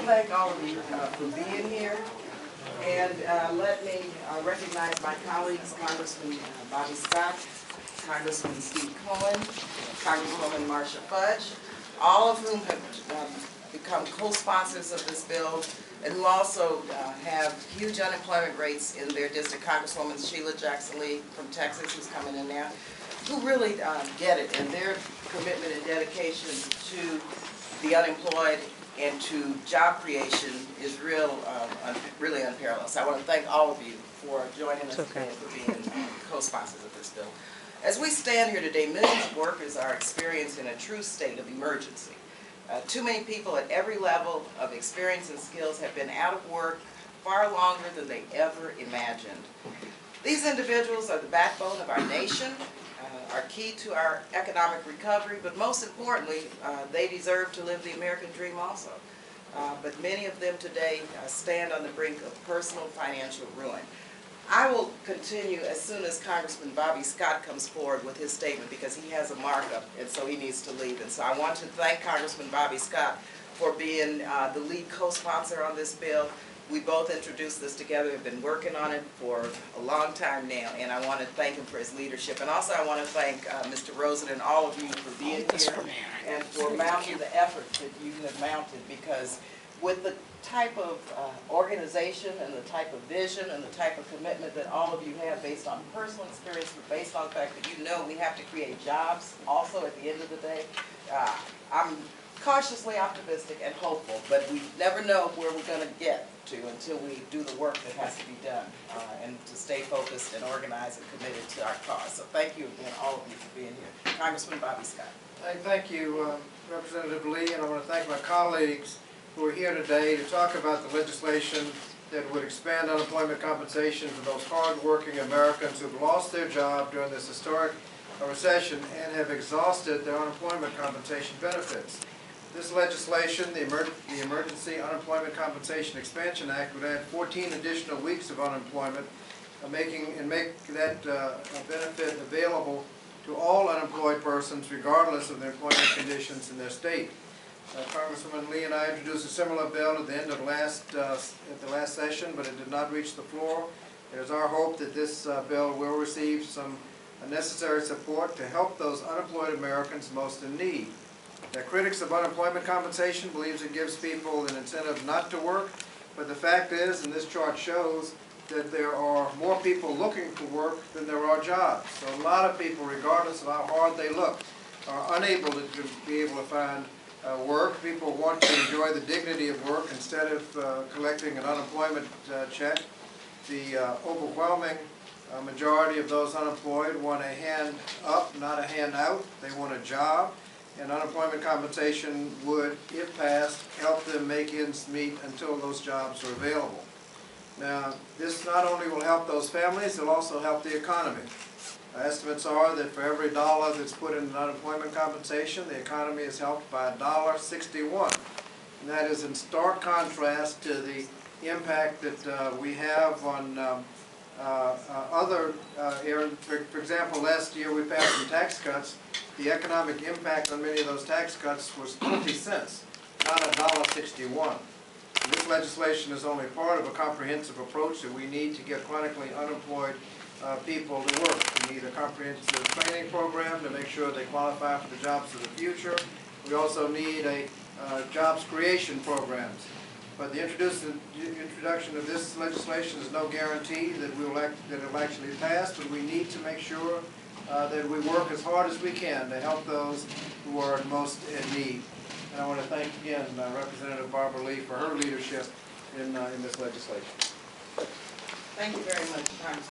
thank all of you for being here. And let me recognize my colleagues, Congressman Bobby Scott, Congressman Steve Cohen, Congresswoman Marcia Fudge, all of whom have become co-sponsors of this bill and who also have huge unemployment rates in their district. Congresswoman Sheila Jackson Lee from Texas, who's coming in now, who really get it, and their commitment and dedication to the unemployed and to job creation is really unparalleled. So I want to thank all of you for joining us today and for being co-sponsors of this bill. As we stand here today, millions of workers are experiencing a true state of emergency. Too many people at every level of experience and skills have been out of work far longer than they ever imagined. These individuals are the backbone of our nation, are key to our economic recovery, but most importantly, they deserve to live the American dream also. But many of them today stand on the brink of personal financial ruin. I will continue as soon as Congressman Bobby Scott comes forward with his statement because he has a markup and so he needs to leave. And so I want to thank Congressman Bobby Scott for being the lead co-sponsor on this bill. We both introduced this together, have been working on it for a long time now, and I want to thank him for his leadership. And also I want to thank Mr. Rosen and all of you for being here and for mounting the effort that you have mounted, because with the type of organization and the type of vision and the type of commitment that all of you have based on personal experience, but based on the fact that you know we have to create jobs also at the end of the day, I'm cautiously optimistic and hopeful, but we never know where we're going to get to until we do the work that has to be done and to stay focused and organized and committed to our cause. So thank you again, all of you, for being here. Congressman Bobby Scott. Thank you, Representative Lee, and I want to thank my colleagues who are here today to talk about the legislation that would expand unemployment compensation for those hard-working Americans who have lost their job during this historic recession and have exhausted their unemployment compensation benefits. This legislation, the Emergency Unemployment Compensation Act, would add 14 additional weeks of unemployment, make that benefit available to all unemployed persons regardless of their employment conditions in their state. Congresswoman Lee and I introduced a similar bill at the end of the last session, but it did not reach the floor. It is our hope that this bill will receive some necessary support to help those unemployed Americans most in need. The critics of unemployment compensation believes it gives people an incentive not to work, but the fact is, and this chart shows, that there are more people looking for work than there are jobs. So a lot of people, regardless of how hard they look, are unable to be able to find work. People want to enjoy the dignity of work instead of collecting an unemployment check. The overwhelming majority of those unemployed want a hand up, not a hand out. They want a job. And unemployment compensation would, if passed, help them make ends meet until those jobs are available. Now, this not only will help those families, it will also help the economy. Estimates are that for every dollar that's put in unemployment compensation, the economy is helped by $1.61. And that is in stark contrast to the impact that we have on other areas. For example, last year we passed some tax cuts. The economic impact on many of those tax cuts was 20 cents, not $1.61. This legislation is only part of a comprehensive approach that we need to get chronically unemployed people to work. We need a comprehensive training program to make sure they qualify for the jobs of the future. We also need a jobs creation programs. But the introduction of this legislation is no guarantee that it will actually pass, but we need to make sure that we work as hard as we can to help those who are most in need. And I want to thank again Representative Barbara Lee for her leadership in this legislation. Thank you very much, Congressman.